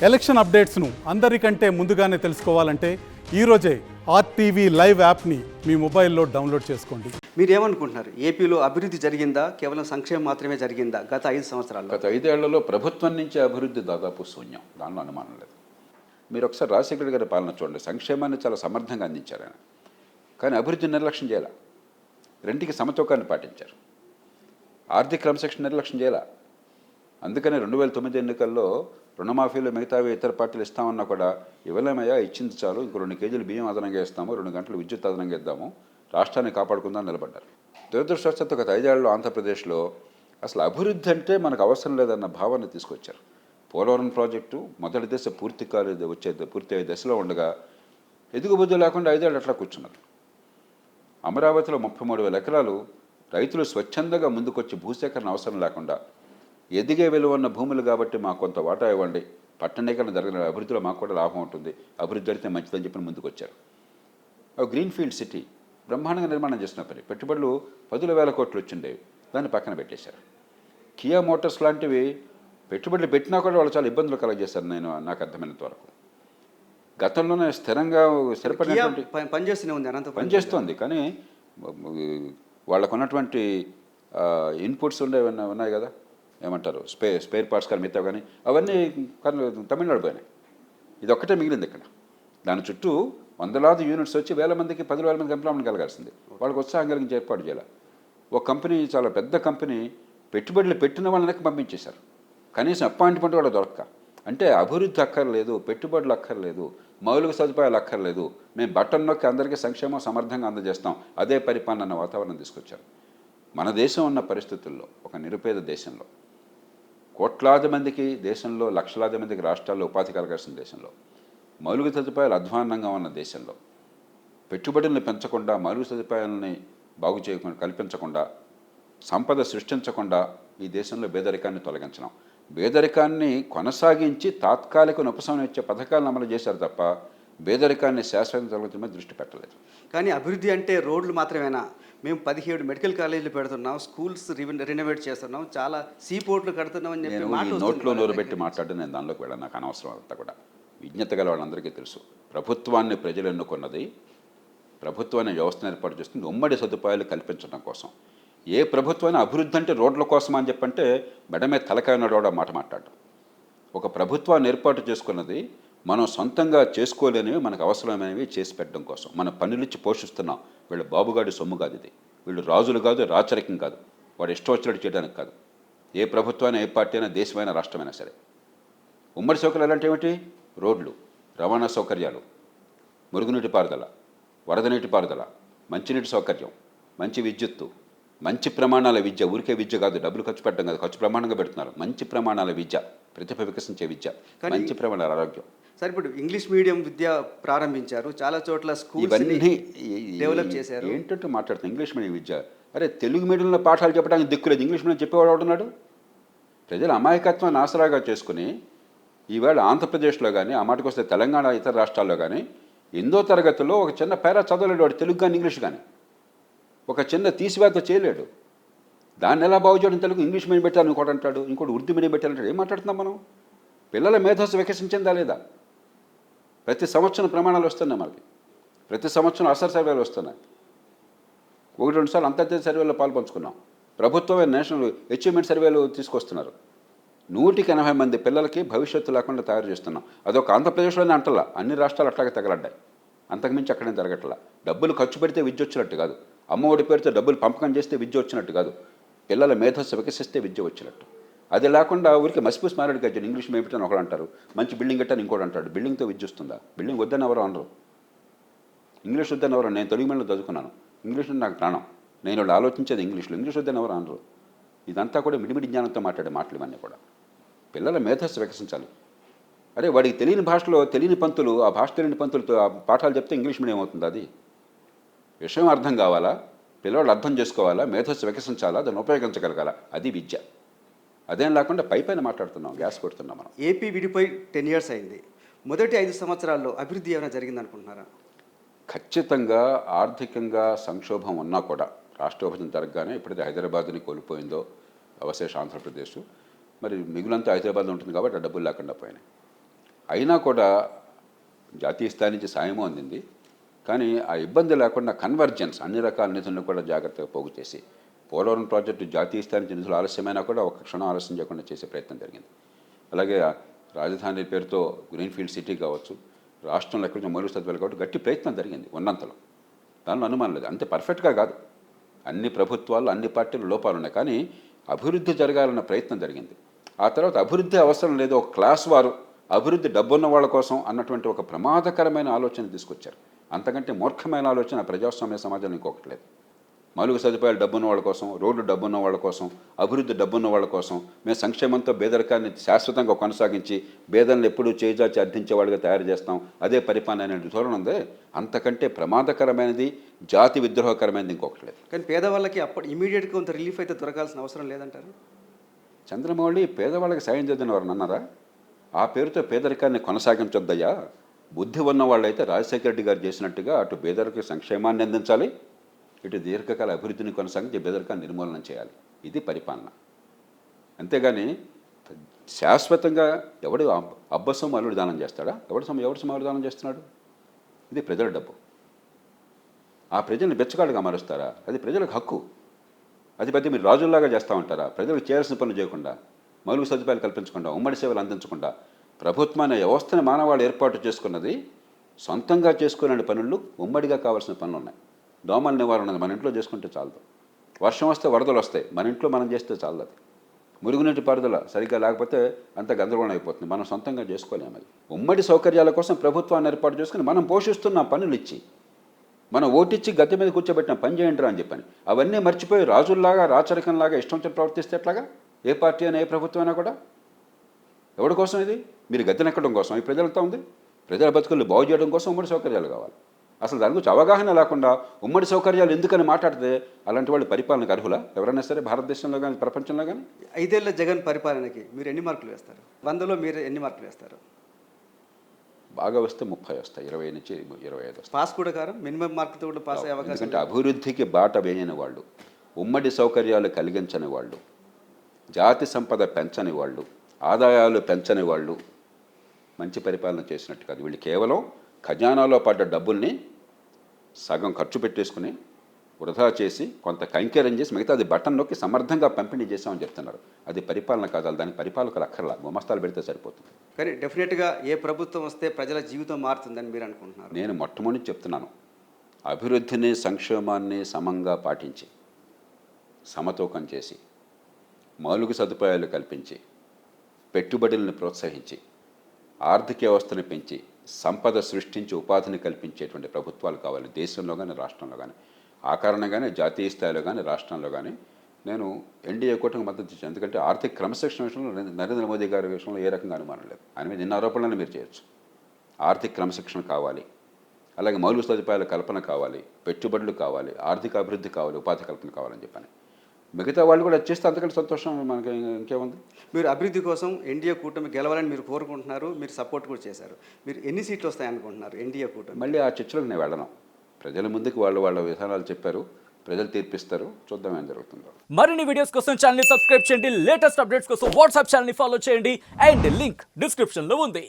Election అప్డేట్స్ను అందరికంటే ముందుగానే తెలుసుకోవాలంటే ఈరోజే ఆర్టీవీ లైవ్ యాప్ని మీ మొబైల్లో డౌన్లోడ్ చేసుకోండి. మీరేమనుకుంటున్నారు? ఏపీలో అభివృద్ధి జరిగిందా, కేవలం సంక్షేమం మాత్రమే జరిగిందా గత 5 సంవత్సరాల్లో? గత 5 ఏళ్లలో ప్రభుత్వం నుంచి అభివృద్ధి దాదాపు శూన్యం, దానిలో అనుమానం లేదు. మీరు ఒకసారి రాజశేఖర గారి పాలన చూడండి, సంక్షేమాన్ని చాలా సమర్థంగా అందించారు ఆయన, కానీ అభివృద్ధి నిర్లక్ష్యం చేయాల. రెంటికి సమతూకాన్ని పాటించారు. ఆర్థిక క్రమశిక్షణ నిర్లక్ష్యం చేయాల. అందుకనే 2009 ఎన్నికల్లో రుణమాఫీలు మిగతావి ఇతర పార్టీలు ఇస్తామన్నా కూడా ఇవ్వలేమయ్యా, ఇచ్చింది చాలు, ఇంకో 2 కేజీలు బియ్యం అదనంగా ఇస్తాము, 2 గంటలు విద్యుత్ అదనంగా ఇద్దాము, రాష్ట్రాన్ని కాపాడుకుందాం నిలబడ్డారు. దురదృష్టవశాత్తు గత 5 ఏళ్లలో ఆంధ్రప్రదేశ్లో అసలు అభివృద్ధి అంటే మనకు అవసరం లేదన్న భావాన్ని తీసుకొచ్చారు. పోలవరం ప్రాజెక్టు మొదటి దశ పూర్తి అయ్యే దశలో ఉండగా ఎదుగుబుద్ధి లేకుండా 5 ఏళ్ళు అట్లా కూర్చున్నారు. అమరావతిలో 33,000 ఎకరాలు రైతులు స్వచ్ఛందంగా ముందుకొచ్చి భూసేకరణ అవసరం లేకుండా ఎదిగే విలువ ఉన్న భూములు కాబట్టి మాకు కొంత వాటా ఇవ్వండి, పట్టణీకరణ జరిగిన అభివృద్ధిలో మాకు కూడా లాభం ఉంటుంది, అభివృద్ధి జరిగితే మంచిదని చెప్పి ముందుకు వచ్చారు. గ్రీన్ ఫీల్డ్ సిటీ బ్రహ్మాండంగా నిర్మాణం చేసిన పని, పెట్టుబడులు 10,000 కోట్లు వచ్చిండేవి, దాన్ని పక్కన పెట్టేశారు. కియా మోటార్స్ లాంటివి పెట్టుబడులు పెట్టినా కూడా వాళ్ళు చాలా ఇబ్బందులు కలగజేశారు. నాకు అర్థమైనంత వరకు గతంలోనే స్థిరపడినటువంటి పనిచేస్తుంది, కానీ వాళ్ళకు ఉన్నటువంటి ఇన్పుట్స్ ఉన్నాయి కదా, ఏమంటారు, స్పేర్ పార్ట్స్ కానీ మిగతా కానీ అవన్నీ తమిళనాడు పోయినాయి. ఇది ఒక్కటే మిగిలింది ఇక్కడ. దాని చుట్టూ వందలాది యూనిట్స్ వచ్చి 1,000 మందికి 10,000 మందికి ఎంప్లాయ్మెంట్ కలగాల్సింది, వాళ్ళకి ఉత్సాహం కలిగించి ఏర్పాటు చేయాలి. ఒక కంపెనీ, చాలా పెద్ద కంపెనీ, పెట్టుబడులు పెట్టిన వాళ్ళని పంపించేశారు, కనీసం అపాయింట్మెంట్ కూడా దొరక్క. అంటే అభివృద్ధి అక్కర్లేదు, పెట్టుబడులు అక్కర్లేదు, మౌలిక సదుపాయాలు అక్కర్లేదు, మేము బటన్ నొక్కి అందరికీ సంక్షేమం సమర్థంగా అందజేస్తాం, అదే పరిపాలన అన్న వాతావరణం తీసుకొచ్చారు. మన దేశం ఉన్న పరిస్థితుల్లో, ఒక నిరుపేద దేశంలో, కోట్లాది మందికి దేశంలో, లక్షలాది మందికి రాష్ట్రాల్లో ఉపాధి కలగాల్సిన దేశంలో, మౌలిక సదుపాయాలు అధ్వాన్నంగా ఉన్న దేశంలో, పెట్టుబడులను పెంచకుండా, మౌలిక సదుపాయాలని బాగు చేయకుండా, కల్పించకుండా, సంపద సృష్టించకుండా ఈ దేశంలో పేదరికాన్ని తొలగించడం, పేదరికాన్ని కొనసాగించి తాత్కాలిక ఉపశమనం ఇచ్చే పథకాలను అమలు చేశారు తప్ప పేదరికాన్ని శాశ్వతంగా తొలగించడం మీద దృష్టి పెట్టలేదు. కానీ అభివృద్ధి అంటే రోడ్లు మాత్రమేనా? మేము 17 మెడికల్ కాలేజీలు పెడుతున్నాం, స్కూల్స్ రెనోవేట్ చేస్తున్నాం, చాలా సీపోర్ట్లు కడుతున్నాం అని చెప్పి నోట్లో నోరు పెట్టి మాట్లాడి నేను దానిలోకి వెళ్ళాను. నాకు అనవసరం అంతా కూడా. విజ్ఞత గల వాళ్ళందరికీ తెలుసు, ప్రభుత్వాన్ని ప్రజలు ఎన్నుకున్నది, ప్రభుత్వాన్ని వ్యవస్థను ఏర్పాటు చేస్తుంది ఉమ్మడి సదుపాయాలు కల్పించడం కోసం. ఏ ప్రభుత్వాన్ని అభివృద్ధి అంటే రోడ్ల కోసం అని చెప్పంటే మెడమే తలకాయ ఉన్నాడు మాట మాట్లాడడం. ఒక ప్రభుత్వాన్ని ఏర్పాటు చేసుకున్నది మనం సొంతంగా చేసుకోలేనివి, మనకు అవసరమైనవి చేసి పెట్టడం కోసం. మన పనులిచ్చి పోషిస్తున్నాం. వీళ్ళు బాబుగాడి సొమ్ము కాదు ఇది, వీళ్ళు రాజులు కాదు, రాచరికం కాదు, వాడు ఇష్టం వచ్చినట్టు చేయడానికి కాదు. ఏ ప్రభుత్వాన్ని, ఏ పార్టీ అయినా, దేశమైనా, రాష్ట్రమైనా సరే ఉమ్మడి సౌకర్యాలు అంటే ఏమిటి? రోడ్లు, రవాణా సౌకర్యాలు, మురుగునీటి పారుదల, వరద నీటి పారుదల, మంచినీటి సౌకర్యం, మంచి విద్యుత్తు, మంచి ప్రమాణాల విద్య. ఊరికే విద్య కాదు, డబ్బులు ఖర్చు పెట్టడం కాదు, ఖర్చు ప్రమాణంగా పెడుతున్నారు. మంచి ప్రమాణాల విద్య, ప్రతిభ వికసించే విద్య, మంచి ప్రమాణాల ఆరోగ్యం. సరే, ఇప్పుడు ఇంగ్లీష్ మీడియం విద్య ప్రారంభించారు, చాలా చోట్ల స్కూల్స్ ఇవన్నీ డెవలప్ చేశారు. ఏంటంటే మాట్లాడుతున్నాం ఇంగ్లీష్ మీడియం విద్య. అరే, తెలుగు మీడియంలో పాఠాలు చెప్పడానికి దిక్కులేదు, ఇంగ్లీష్ మీడియం చెప్పేవాడు అవుతున్నాడు. ప్రజల అమాయకత్వాన్ని ఆసరాగా చేసుకుని ఈవేళ ఆంధ్రప్రదేశ్లో కానీ, ఆ మాటకు వస్తే తెలంగాణ, ఇతర రాష్ట్రాల్లో కానీ 8వ తరగతిలో ఒక చిన్న పేరా చదవలేడు వాడు, తెలుగు కానీ ఇంగ్లీష్ కానీ. ఒక చిన్న తీసివేత చేయలేడు. దాన్ని ఎలా బాగు చేయడం? తెలుగు ఇంగ్లీష్ మీడియం పెట్టాలని ఇంకోటి అంటాడు, ఇంకోటి ఉర్దూ మీడియం పెట్టాలంటాడు. ఏం మాట్లాడుతున్నాం మనం? పిల్లల మేధస్సు వికసించిందా లేదా? ప్రతి సంవత్సరం ప్రమాణాలు వస్తున్నాయి మనకి, ప్రతి సంవత్సరం అసలు సర్వేలు వస్తున్నాయి. 1-2 సార్లు అంతర్జాతీయ సర్వేలో పాల్పంచుకున్నాం. ప్రభుత్వమే నేషనల్ అచీవ్మెంట్ సర్వేలు తీసుకొస్తున్నారు. 180 మంది పిల్లలకి భవిష్యత్తు లేకుండా తయారు చేస్తున్నాం. అదొక ఆంధ్రప్రదేశ్లోనే అంటలా, అన్ని రాష్ట్రాలు అట్లాగే తగలడ్డాయి. అంతకుమించి అక్కడేం జరగట్లా. డబ్బులు ఖర్చు పెడితే విద్య వచ్చినట్టు కాదు, అమ్మఒడి పేరుతో డబ్బులు పంపకం చేస్తే విద్య వచ్చినట్టు కాదు, పిల్లల మేధస్సు వికసిస్తే విద్య వచ్చినట్టు. అది లేకుండా ఊరికి మసిపూసి మారాడు గజ్జని ఇంగ్లీష్ మేమిటని ఒకడు అంటారు, మంచి బిల్డింగ్ కట్టని ఇంకోటి అంటాడు. బిల్డింగ్తో విద్య వస్తుందా? బిల్డింగ్ వద్దని ఎవరు అనరు, ఇంగ్లీష్ వద్దని ఎవరు. నేను తెలుగు మీడియంలో చదువుకున్నాను, ఇంగ్లీష్ నాకు ప్రాణం, నేను వాళ్ళు ఆలోచించేది ఇంగ్లీష్లో, ఇంగ్లీష్ వద్దని ఎవరు అనరు. ఇదంతా కూడా మిడిమిడి జ్ఞానంతో మాట్లాడే మాటలు ఇవన్నీ కూడా. పిల్లల మేధస్సు వికసించాలి. అరే, వాడికి తెలియని భాషలో తెలియని పంతులు, ఆ భాష తెలియని పంతులతో ఆ పాఠాలు చెప్తే ఇంగ్లీష్ మీడియం అవుతుంది. అది విషయం అర్థం కావాలా, పిల్లవాళ్ళు అర్థం చేసుకోవాలా, మేధస్సు వికసించాలా, దాన్ని ఉపయోగించగలగాల, అది విద్య. అదేం లేకుండా పైపైన మాట్లాడుతున్నాం, గ్యాస్ కొడుతున్నాం మనం. ఏపీ విడిపోయి 10 years అయింది. మొదటి 5 సంవత్సరాల్లో అభివృద్ధి ఏమైనా జరిగిందనుకుంటున్నారా? ఖచ్చితంగా ఆర్థికంగా సంక్షోభం ఉన్నా కూడా, రాష్ట్ర విభజన జరగగానే ఎప్పుడైతే హైదరాబాద్ని కోల్పోయిందో అవశేష ఆంధ్రప్రదేశ్, మరి మిగులంతా హైదరాబాద్లో ఉంటుంది కాబట్టి ఆ డబ్బులు లేకుండా పోయినాయి. అయినా కూడా జాతీయ స్థాయి నుంచి సాయము అందింది. కానీ ఆ ఇబ్బంది లేకుండా కన్వర్జెన్స్ అన్ని రకాల నిధులను కూడా జాగ్రత్తగా పోగు చేసి పోలవరం ప్రాజెక్టు జాతీయ స్థాయి నుంచి నిధులు ఆలస్యమైనా కూడా ఒక క్షణం ఆలస్యం చేయకుండా చేసే ప్రయత్నం జరిగింది. అలాగే రాజధాని పేరుతో గ్రీన్ఫీల్డ్ సిటీ కావచ్చు, రాష్ట్రంలో ఎక్కడి మౌలిక సదుపాయాలు కాబట్టి గట్టి ప్రయత్నం జరిగింది ఉన్నంతలో. దానిలో అనుమానం లేదు. అంతే పర్ఫెక్ట్గా కాదు, అన్ని ప్రభుత్వాలు అన్ని పార్టీలు లోపాలు ఉన్నాయి, కానీ అభివృద్ధి జరగాలన్న ప్రయత్నం జరిగింది. ఆ తర్వాత అభివృద్ధి అవసరం లేదు, ఒక క్లాస్ వారు అభివృద్ధి డబ్బున్న వాళ్ళ కోసం అన్నటువంటి ఒక ప్రమాదకరమైన ఆలోచన తీసుకొచ్చారు. అంతకంటే మూర్ఖమైన ఆలోచన ప్రజాస్వామ్య సమాజంలో ఇంకొకటి లేదు. మౌలిక సదుపాయాలు డబ్బున్న వాళ్ళ కోసం, రోడ్లు డబ్బున్న వాళ్ళ కోసం, అభివృద్ధి డబ్బున్న వాళ్ళ కోసం, మేము సంక్షేమంతో పేదరికాన్ని శాశ్వతంగా కొనసాగించి పేదలను ఎప్పుడూ చేజాచి అర్థించేవాళ్ళుగా తయారు చేస్తాం, అదే పరిపాలన అనే ధోరణి ఉంది. అంతకంటే ప్రమాదకరమైనది, జాతి విద్రోహకరమైనది ఇంకొకటి లేదు. కానీ పేదవాళ్ళకి అప్పుడు ఇమీడియట్గా కొంత రిలీఫ్ అయితే దొరకాల్సిన అవసరం లేదంటారు. చంద్రమౌళి పేదవాళ్ళకి సాయం చేద్దని ఎవరు అన్నారా? ఆ పేరుతో పేదరికాన్ని కొనసాగించొద్దయ్యా. బుద్ధి ఉన్న వాళ్ళైతే రాజశేఖర రెడ్డి గారు చేసినట్టుగా అటు పేదరికి సంక్షేమాన్ని అందించాలి, ఇటు దీర్ఘకాల అభివృద్ధిని కొనసాగించి పేదరికాన్ని నిర్మూలన చేయాలి. ఇది పరిపాలన. అంతేగాని శాశ్వతంగా ఎవడు అబ్బసం అల్లుడు దానం చేస్తాడా? ఎవడు సొమ్ము దానం చేస్తున్నాడు? ఇది ప్రజల డబ్బు. ఆ ప్రజల్ని బెచ్చగాళ్ళుగా మారుస్తారా? అది ప్రజలకు హక్కు. అది పెద్ద మీరు రాజుల్లాగా చేస్తూ ఉంటారా? ప్రజలకు చేయాల్సిన పనులు చేయకుండా, మౌలిక సదుపాయాలు కల్పించకుండా, ఉమ్మడి సేవలు అందించకుండా, ప్రభుత్వాన్ని వ్యవస్థను మానవాళ్ళు ఏర్పాటు చేసుకున్నది సొంతంగా చేసుకునే పనులు ఉమ్మడిగా కావాల్సిన పనులు ఉన్నాయి. దోమల నివారణ మన ఇంట్లో చేసుకుంటే చాలదు. వర్షం వస్తే వరదలు వస్తాయి, మన ఇంట్లో మనం చేస్తే చాలదు. అది మురుగునీటి పారుదల సరిగ్గా లేకపోతే అంత గందరగోళం అయిపోతుంది, మనం సొంతంగా చేసుకోలేము. అది ఉమ్మడి సౌకర్యాల కోసం ప్రభుత్వాన్ని ఏర్పాటు చేసుకుని మనం పోషిస్తున్న పనులు ఇచ్చి, మనం ఓటిచ్చి గద్దె మీద కూర్చోబెట్టిన పని చేయండి అని చెప్పని అవన్నీ మర్చిపోయి రాజుల్లాగా రాచరికంలాగా ఇష్టం వచ్చి ప్రవర్తిస్తే ఎట్లాగా? ఏ పార్టీ అయినా ఏ ప్రభుత్వం అయినా కూడా ఎవరి కోసం ఇది? మీరు గద్దెనెక్కడం కోసం ఈ ప్రజలతో ఉంది. ప్రజల బతుకులు బాగు చేయడం కోసం ఉమ్మడి సౌకర్యాలు కావాలి. అసలు దాని గురించి అవగాహన లేకుండా ఉమ్మడి సౌకర్యాలు ఎందుకని మాట్లాడితే అలాంటి వాళ్ళు పరిపాలనకు అర్హులా? ఎవరైనా సరే భారతదేశంలో కానీ ప్రపంచంలో కానీ. 5 ఏళ్ల జగన్ పరిపాలనకి మీరు ఎన్ని మార్కులు వేస్తారు? 100లో మీరు ఎన్ని మార్కులు వేస్తారు? బాగా వస్తే 30 వస్తాయి, 20 నుంచి 25 వస్తాయి. పాస్ కూడా కారం, మినిమం మార్కుతో కూడా పాస్ అయ్యే అవకాశం. ఎందుకంటే అభివృద్ధికి బాట వేయని వాళ్ళు, ఉమ్మడి సౌకర్యాలు కలిగించని వాళ్ళు, జాతి సంపద పెంచని వాళ్ళు, ఆదాయాలు పెంచని వాళ్ళు మంచి పరిపాలన చేసినట్టు కాదు. వీళ్ళు కేవలం ఖజానాలో పడ్డ డబ్బుల్ని సగం ఖర్చు పెట్టేసుకుని వృధా చేసి కొంత కైంకర్యం చేసి మిగతా అది బటన్ నొక్కి సమర్థంగా పంపిణీ చేశామని చెప్తున్నారు. అది పరిపాలన కాదు, దాని పరిపాలకులు అక్కర్లా, గుమస్తాలు పెడితే సరిపోతుంది. కానీ డెఫినెట్గా ఏ ప్రభుత్వం వస్తే ప్రజల జీవితం మారుతుందని మీరు అనుకుంటున్నారు? నేను మొట్టమొదటి చెప్తున్నాను, అభివృద్ధిని సంక్షేమాన్ని సమంగా పాటించి సమతూకం చేసి మౌలిక సదుపాయాలు కల్పించి పెట్టుబడులను ప్రోత్సహించి ఆర్థిక వ్యవస్థను పెంచి సంపద సృష్టించి ఉపాధిని కల్పించేటువంటి ప్రభుత్వాలు కావాలి దేశంలో కానీ రాష్ట్రంలో కానీ. ఆ కారణంగానే జాతీయ స్థాయిలో కానీ రాష్ట్రంలో కానీ నేను ఎన్డీఏ కూటమికి మద్దతు ఇచ్చాను. ఎందుకంటే ఆర్థిక క్రమశిక్షణ విషయంలో నరేంద్ర మోదీ గారి విషయంలో ఏ రకంగా అనుమానం లేదు. ఆయన మీద ఎన్ని ఆరోపణలను మీరు చేయొచ్చు. ఆర్థిక క్రమశిక్షణ కావాలి, అలాగే మౌలిక సదుపాయాల కల్పన కావాలి, పెట్టుబడులు కావాలి, ఆర్థిక అభివృద్ధి కావాలి, ఉపాధి కల్పన కావాలని చెప్పని మిగతా వాళ్ళు కూడా చేస్తే అంతకంటే సంతోషం మనకి ఇంకేముంది. మీరు అభివృద్ధి కోసం ఎన్డీఏ కూటమి గెలవాలని మీరు కోరుకుంటున్నారు, మీరు సపోర్ట్ కూడా చేశారు. మీరు ఎన్ని సీట్లు వస్తాయనుకుంటున్నారు ఎన్డీఏ కూటమి? మళ్ళీ ఆ చర్చలకు నేను వెళ్ళను. ప్రజల ముందుకు వాళ్ళ విధానాలు చెప్పారు, ప్రజలు తీర్పిస్తారు, చూద్దాం ఏం జరుగుతుందో. మరిన్ని వీడియోస్ కోసం ఛానల్ ని సబ్స్క్రైబ్ చేయండి, లేటెస్ట్ అప్డేట్స్ కోసం వాట్సాప్ ఛానల్ ని ఫాలో చేయండి అండ్ లింక్ డిస్క్రిప్షన్ లో ఉంది.